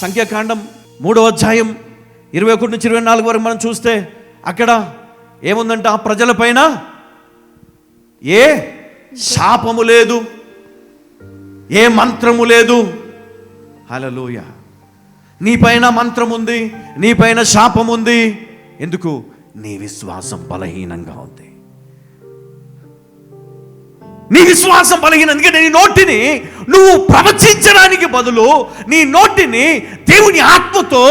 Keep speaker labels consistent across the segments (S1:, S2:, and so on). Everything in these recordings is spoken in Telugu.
S1: సంఖ్యాకాండం 3వ అధ్యాయం 21 నుంచి 24 వరకు మనం చూస్తే అక్కడ ఏముందంటే ఆ ప్రజల పైన ఏ శాపము లేదు, ఏ మంత్రము లేదు. హల్లెలూయా. నీ పైన మంత్రం ఉంది, నీ పైన శాపం ఉంది. ఎందుకు? నీ విశ్వాసం బలహీనంగా ఉంది. నీ విశ్వాసం బలహీనం. ఎందుకంటే నీ నోటిని నువ్వు ప్రవచించడానికి బదులు నీ నోటిని దేవుని ఆత్మతో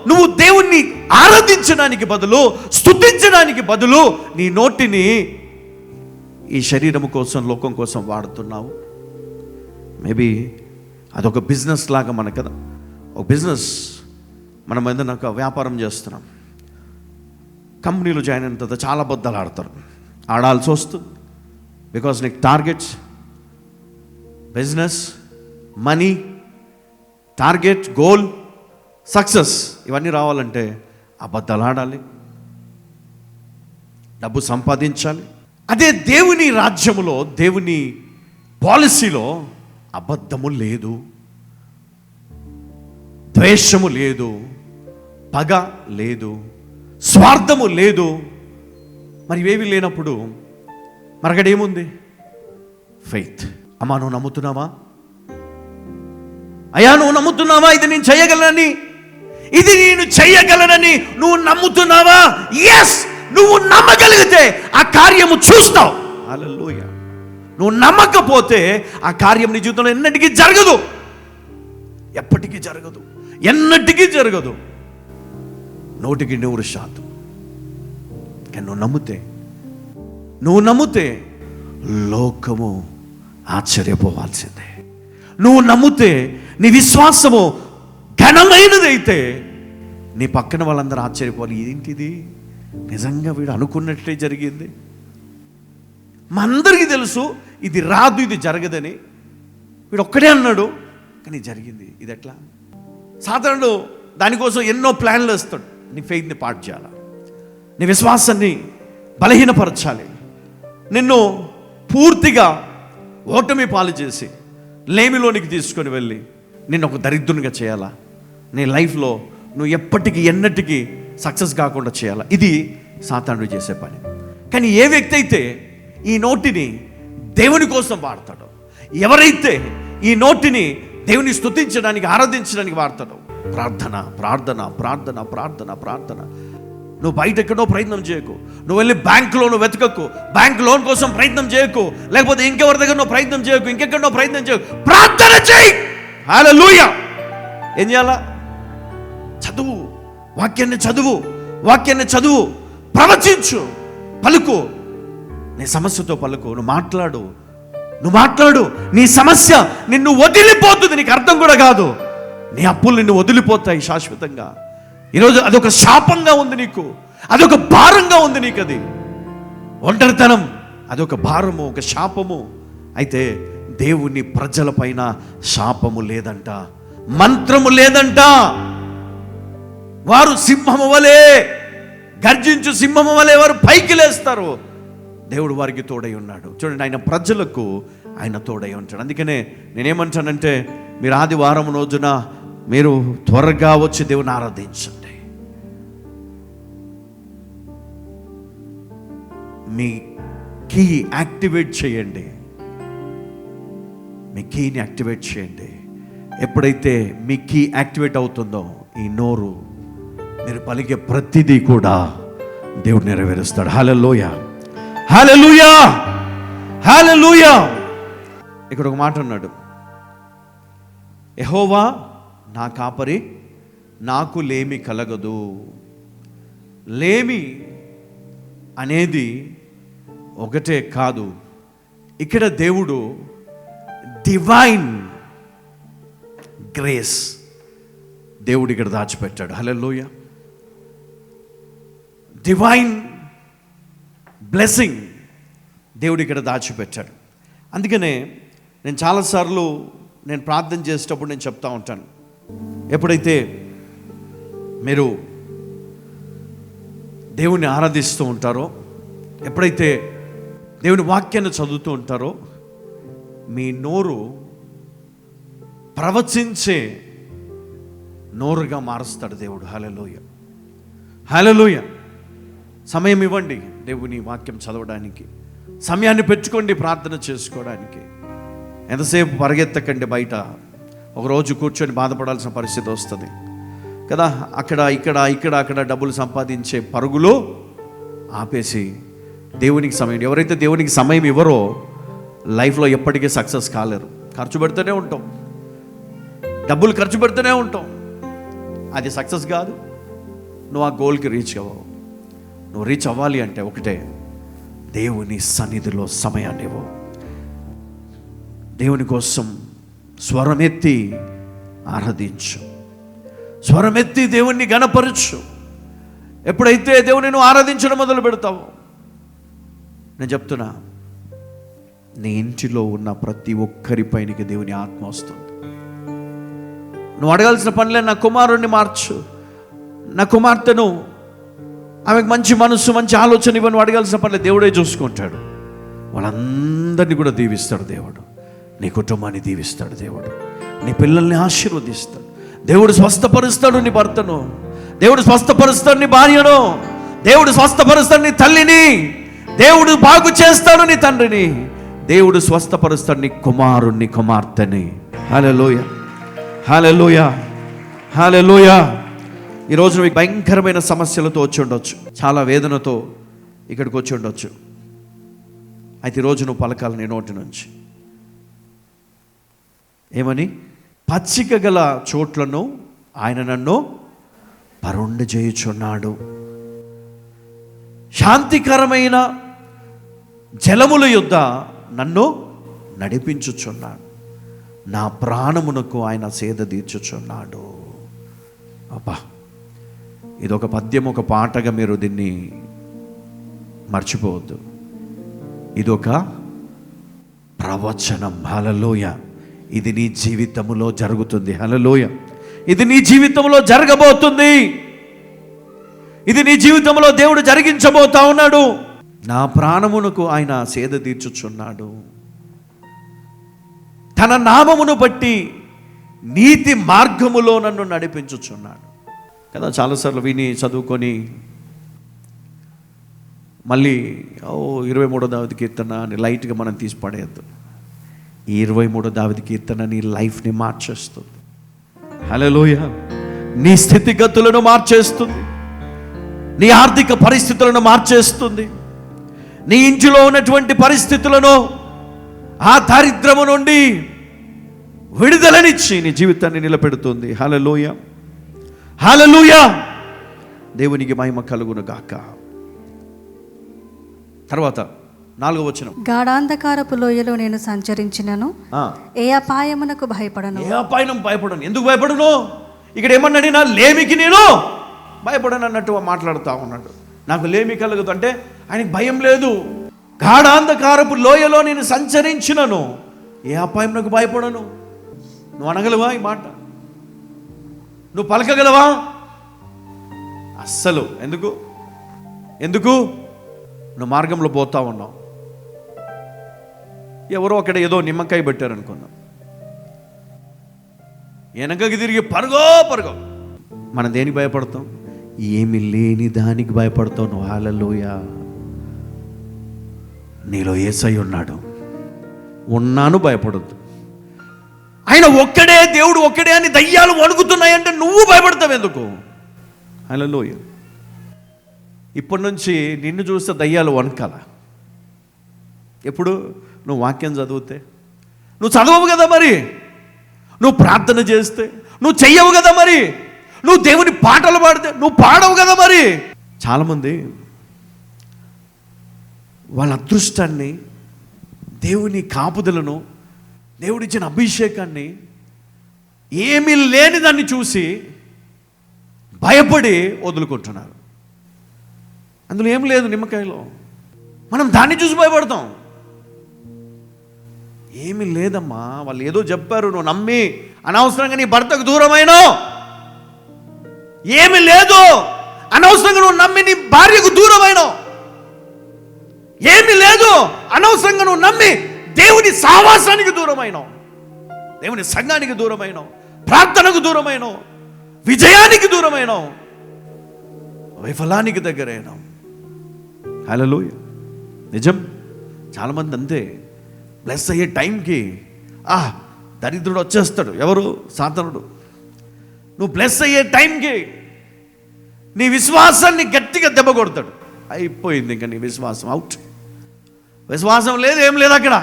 S1: నువ్వు దేవుణ్ణి ఆరాధించడానికి బదులు, స్తుతించడానికి బదులు నీ నోటిని ఈ శరీరం కోసం, లోకం కోసం వాడుతున్నావు. మేబీ అదొక బిజినెస్ లాగా మనకు కదా. ఒక బిజినెస్, మనం ఏదైనా ఒక వ్యాపారం చేస్తున్నాం, కంపెనీలో జాయిన్ అయిన తర్వాత చాలా అబద్ధాలు ఆడతారు, ఆడాల్సి వస్తుంది. బికాజ్ నీకు targets, business, money, target, goal, success ఇవన్నీ రావాలంటే అబద్ధాలు ఆడాలి, డబ్బు సంపాదించాలి. అదే దేవుని రాజ్యములో, దేవుని పాలసీలో అబద్ధము లేదు, ద్వేషము లేదు, పగ లేదు, స్వార్థము లేదు. మరి ఇవేవి లేనప్పుడు మరొకటి ఏముంది? ఫెయిత్. అమ్మా నువ్వు నమ్ముతున్నావా? అయ్యా నువ్వు నమ్ముతున్నావా? ఇది నేను చేయగలనని, ఇది నేను చేయగలనని నువ్వు నమ్ముతున్నావా? ఎస్, నువ్వు నమ్మగలిగితే ఆ కార్యము చూస్తావు. హల్లెలూయా. నువ్వు నమ్మకపోతే ఆ కార్యం నీ జీవితంలో ఎన్నటికీ జరగదు, ఎప్పటికీ జరగదు, ఎన్నటికీ జరగదు. 100%. కానీ నువ్వు నమ్మితే లోకము ఆశ్చర్యపోవాల్సిందే. నువ్వు నమ్మితే నీ విశ్వాసము ఘనమైనదైతే నీ పక్కన వాళ్ళందరూ ఆశ్చర్యపోవాలి. ఏంటిది, నిజంగా వీడు అనుకున్నట్లే జరిగింది. మా అందరికీ తెలుసు ఇది రాదు, ఇది జరగదని. వీడు ఒక్కడే అన్నాడు కానీ జరిగింది. ఇది ఎట్లా? సాధారణుడు దానికోసం ఎన్నో ప్లాన్లు వేస్తాడు. నీ ఫెయిత్ని పాడు చేయాలి, నీ విశ్వాసాన్ని బలహీనపరచాలి, నిన్ను పూర్తిగా ఓటమి పాలు చేసి లేమిలోనికి తీసుకొని వెళ్ళి నిన్ను ఒక దరిద్రునిగా చేయాలా, నీ లైఫ్లో నువ్వు ఎప్పటికీ ఎన్నటికీ సక్సెస్ కాకుండా చేయాలా. ఇది సాతానుడు చేసే పని. కానీ ఏ వ్యక్తి అయితే ఈ నోటిని దేవుని కోసం వాడతాడో, ఎవరైతే ఈ నోటిని దేవుని స్తుతించడానికి, ఆరాధించడానికి వాడతాడో, ప్రార్థన ప్రార్థన ప్రార్థన ప్రార్థన ప్రార్థన. నువ్వు బయట ఎక్కడో ప్రయత్నం చేయకు, నువ్వు వెళ్ళి బ్యాంకులో నువ్వు వెతకకు, బ్యాంక్ లోన్ కోసం ప్రయత్నం చేయకు, లేకపోతే ఇంకెవరి దగ్గర నువ్వు ప్రయత్నం చేయకు, ఇంకెక్కడో ప్రయత్నం చేయకు, ప్రార్థన చేయి. హల్లెలూయా. ఏం చేయాలా? చదువు, వాక్యాన్ని చదువు, ప్రవచించు, పలుకు, నీ సమస్యతో పలుకు, నువ్వు మాట్లాడు. నీ సమస్య నిన్ను వదిలిపోతుంది, నీకు అర్థం కూడా కాదు. నీ అప్పులు నిన్ను వదిలిపోతాయి శాశ్వతంగా. ఈరోజు అదొక శాపంగా ఉంది నీకు, అదొక భారంగా ఉంది నీకు. అది ఒంటరితనం, అదొక భారము, ఒక శాపము. అయితే దేవుని ప్రజల పైన శాపము లేదంట, మంత్రము లేదంట. వారు సింహము వలె, గర్జించు సింహము వలె వారు పైకి లేస్తారు. దేవుడు వారికి తోడై ఉన్నాడు. చూడండి, ఆయన ప్రజలకు ఆయన తోడై ఉంటాడు. అందుకనే నేనేమంటానంటే, మీరు ఆదివారం రోజున మీరు త్వరగా వచ్చి దేవుని ఆరాధించండి. మీ కీ యాక్టివేట్ చేయండి, మీ కీని యాక్టివేట్ చేయండి. ఎప్పుడైతే మీ కీ యాక్టివేట్ అవుతుందో, ఈ నోరు మీరు పలికే ప్రతిదీ కూడా దేవుడు నెరవేరుస్తాడు. హల్లెలూయా, హల్లెలూయా, హల్లెలూయా. ఇక్కడ ఒక మాట అన్నాడు, యెహోవా నా కాపరి, నాకు లేమి కలగదు. లేమి అనేది ఒకటే కాదు, ఇక్కడ దేవుడు డివైన్ గ్రేస్ దేవుడు ఇక్కడ దాచిపెట్టాడు. హల్లెలూయా. డివైన్ బ్లెస్సింగ్ దేవుడు ఇక్కడ దాచిపెట్టాడు. అందుకనే నేను చాలాసార్లు నేను ప్రార్థన చేసేటప్పుడు నేను చెప్తా ఉంటాను, ఎప్పుడైతే మీరు దేవుని ఆరాధిస్తూ ఉంటారో, ఎప్పుడైతే దేవుని వాక్యాన్ని చదువుతూ ఉంటారో, మీ నోరు ప్రవచించే నోరుగా మారుస్తాడు దేవుడు. హల్లెలూయా, హల్లెలూయా. సమయం ఇవ్వండి దేవుని వాక్యం చదవడానికి, సమయాన్ని పెట్టుకోండి ప్రార్థన చేసుకోవడానికి. ఎంతసేపు పరిగెత్తకండి బయట. ఒకరోజు కూర్చొని బాధపడాల్సిన పరిస్థితి వస్తుంది కదా. అక్కడ డబ్బులు సంపాదించే పరుగులో ఆపేసి దేవునికి సమయం, ఎవరైతే దేవునికి సమయం ఇవ్వరో లైఫ్లో ఎప్పటికీ సక్సెస్ కాలేరు. ఖర్చు పెడుతూనే ఉంటాం, డబ్బులు ఖర్చు పెడుతూనే ఉంటాం, అది సక్సెస్ కాదు. నువ్వు ఆ గోల్కి రీచ్ అవ్వవు. నువ్వు రీచ్ అవ్వాలి అంటే ఒకటే, దేవుని సన్నిధిలో సమయాన్ని ఇవ్వు. దేవుని కోసం స్వరమెత్తి ఆరాధించు, స్వరమెత్తి దేవుణ్ణి గణపరచు. ఎప్పుడైతే దేవుని నువ్వు ఆరాధించడం మొదలు పెడతావో, నేను చెప్తున్నా, నీ ఇంటిలో ఉన్న ప్రతి ఒక్కరి పైనకి దేవుని ఆత్మ వస్తుంది. నువ్వు అడగాల్సిన పనిలే, నా కుమారుణ్ణి మార్చు, నా కుమార్తెను, ఆమెకు మంచి మనసు మంచి ఆలోచన ఇవ్వను అడగాల్సిన పనిలే. దేవుడే చూసుకుంటాడు. వాళ్ళందరినీ కూడా దీవిస్తాడు దేవుడు. నీ కుటుంబాన్ని దీవిస్తాడు దేవుడు. నీ పిల్లల్ని ఆశీర్వదిస్తాడు దేవుడు. స్వస్థపరుస్తాడు నీ భర్తను, దేవుడు స్వస్థపరుస్తాడు నీ భార్యను, దేవుడు స్వస్థపరుస్తాడు నీ తల్లిని, దేవుడు బాగు చేస్తాడు నీ తండ్రిని, దేవుడు స్వస్థపరుస్తాడు నీ కుమారుణ్ణి కుమార్తెని. హల్లెలూయా, హల్లెలూయా, హల్లెలూయా. ఈరోజు మీకు భయంకరమైన సమస్యలతో వచ్చి ఉండొచ్చు, చాలా వేదనతో ఇక్కడికి వచ్చి ఉండొచ్చు. అయితే ఈరోజు నువ్వు పలకాలి నీ నోటి నుంచి ఏమని? పచ్చిక గల చోట్లను ఆయన నన్ను పరుండజేయుచున్నాడు, శాంతికరమైన జలముల యొద్ద నన్ను నడిపించుచున్నాడు, నా ప్రాణమునకు ఆయన సేద తీర్చుచున్నాడు. అబ్బా, ఇదొక పద్యం, ఒక పాటగా మీరు దీన్ని మర్చిపోవద్దు. ఇదొక ప్రవచనం. హల్లెలూయా. ఇది నీ జీవితంలో జరుగుతుంది. హల్లెలూయా. ఇది నీ జీవితంలో జరగబోతుంది. ఇది నీ జీవితంలో దేవుడు జరిగించబోతా ఉన్నాడు. నా ప్రాణమునకు ఆయన సేద తీర్చుచున్నాడు, తన నామమును బట్టి నీతి మార్గములో నన్ను నడిపించుచున్నాడు కదా. చాలాసార్లు విని చదువుకొని మళ్ళీ 23వ దావీదు కీర్తన అని లైట్గా మనం తీసి పడేయద్దు. ఈ 23వ దావీదు కీర్తన నీ లైఫ్ని మార్చేస్తుంది. హల్లెలూయా. నీ స్థితిగతులను మార్చేస్తుంది, నీ ఆర్థిక పరిస్థితులను మార్చేస్తుంది, నీ ఇంటిలో ఉన్నటువంటి పరిస్థితులను, ఆ దారిద్రము నుండి విడుదలనిచ్చి నీ జీవితాన్ని నిలబెడుతుంది. హల్లెలూయా, హల్లెలూయా. దేవునికి మహిమ కలుగును గాక. తర్వాత 4వ వచనం,
S2: గాఢాంధకారపు లోయలో నేను సంచరించినను ఏ అపాయమునకు భయపడను.
S1: ఏ అపాయం భయపడను. ఎందుకు భయపడను? ఇక్కడ ఏమన్నాడు? నా లేమికి నేను భయపడను అన్నట్టు మాట్లాడుతూ ఉన్నాడు. నాకు లేమి కలగదు అంటే ఆయనకి భయం లేదు. గాఢాంధకారపు లోయలో నేను సంచరించినను ఏ అపాయమునకు భయపడను. నువ్వు అనగలవా ఈ మాట? నువ్వు పలకగలవా? అస్సలు. ఎందుకు నువ్వు మార్గంలో పోతా ఉన్నావు. ఎవరో అక్కడ ఏదో నిమ్మకాయ పెట్టారనుకున్నాం, వెనకకి తిరిగి పరుగో. మనం దేనికి భయపడతాం? ఏమి లేని దానికి భయపడతావు నువ్వు. హల్లెలూయా. నీలో యేసయ్య ఉన్నాడు. ఉన్నాను, భయపడొద్దు. ఆయన ఒక్కడే, దేవుడు ఒక్కడే అని దయ్యాలు వణుకుతున్నాయంటే నువ్వు భయపడతావు ఎందుకు? హల్లెలూయా. ఇప్పటి నుంచి నిన్ను చూస్తే దయ్యాలు వణకాల. ఎప్పుడు? నువ్వు వాక్యం చదివితే. నువ్వు చదవవు కదా మరి, నువ్వు ప్రార్థన చేస్తే, నువ్వు చెయ్యవు కదా మరి, నువ్వు దేవుని పాటలు పాడితే నువ్వు పాడవు కదా మరి. చాలామంది వాళ్ళ అదృష్టాన్ని, దేవుని కాపుదలను, దేవుడిచ్చిన అభిషేకాన్ని, ఏమీ లేని దాన్ని చూసి భయపడి వదులుకుంటున్నారు. అందులో ఏం లేదు నిమ్మకాయలో, మనం దాన్ని చూసి భయపడతాం. ఏమీ లేదమ్మా, వాళ్ళు ఏదో చెప్పారు, నువ్వు నమ్మి అనవసరంగా నీ భర్తకు దూరమైనావు. ఏమీ లేదు, అనవసరంగా నువ్వు నమ్మి నీ భార్యకు దూరమైనావు. ఏమీ లేదు, అనవసరంగా నువ్వు నమ్మి దేవుని సావాసానికి దూరమైనావు, దేవుని సంఘానికి దూరమైనావు, ప్రార్థనకు దూరమైనావు, విజయానికి దూరమైనాం, వైఫలానికి దగ్గరైనాం. హల్లెలూయా. నిజం. చాలామంది అంతే, బ్లెస్ అయ్యే టైంకి దరిద్రుడు వచ్చేస్తాడు. ఎవరు? సాతానుడు. నువ్వు బ్లెస్ అయ్యే టైంకి నీ విశ్వాసాన్ని గట్టిగా దెబ్బ కొడతాడు. అయిపోయింది, ఇంకా నీ విశ్వాసం అవుట్. విశ్వాసం లేదు, ఏం లేదు అక్కడ.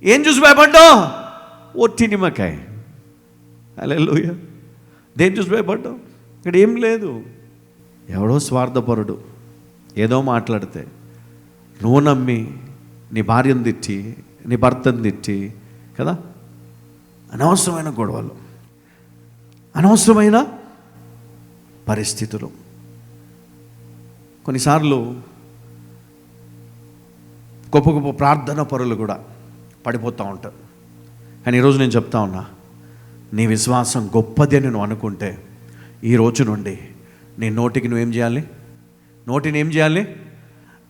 S1: ఏం చూసి భయపడ్డావు? ఒట్టి నిమ్మకాయ. హల్లెలూయా. దేని చూసి భయపడ్డావు? ఇక్కడ ఏం లేదు. ఎవడో స్వార్థపరుడు ఏదో మాట్లాడితే నువ్వు నమ్మి నీ భార్యను తిట్టి, నీ భర్తను తిట్టి కదా, అనవసరమైన గొడవలు, అనవసరమైన పరిస్థితులు. కొన్నిసార్లు గొప్ప గొప్ప ప్రార్థన పరులు కూడా పడిపోతూ ఉంటారు. కానీ ఈరోజు నేను చెప్తా ఉన్నా, నీ విశ్వాసం గొప్పది అని నువ్వు అనుకుంటే ఈ రోజు నుండి నీ నోటికి నువ్వేం చేయాలి? నోటిని ఏం చేయాలి?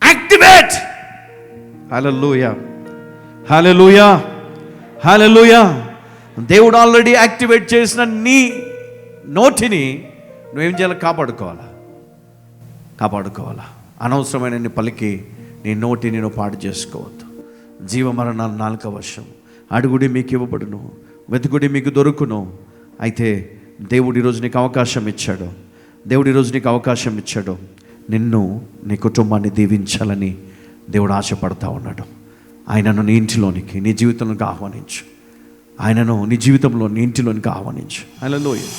S1: యాక్టివేట్. హల్లెలూయా, హల్లెలూయా, హల్లెలూయా. దేవుడు ఆల్రెడీ యాక్టివేట్ చేసిన నీ నోటిని నువ్వేం చేయాలి? కాపాడుకోవాలా. అనవసరమైన నీ పలికి నీ నోటిని నువ్వు పాడు చేసుకోవద్దు. జీవమరణాలు నాలుక వశం. అడుగుడి మీకు ఇవ్వబడును, వెతుకుడి మీకు దొరుకును. అయితే దేవుడు ఈరోజు నీకు అవకాశం ఇచ్చాడు. నిన్ను, నీ కుటుంబాన్ని దీవించాలని దేవుడు ఆశపడతా ఉన్నాడు. ఆయనను నీ ఇంటిలోనికి, నీ జీవితంలోనికి ఆహ్వానించు. ఆయనను నీ జీవితంలో, నీ ఇంటిలోనికి ఆహ్వానించు. హల్లెలూయా.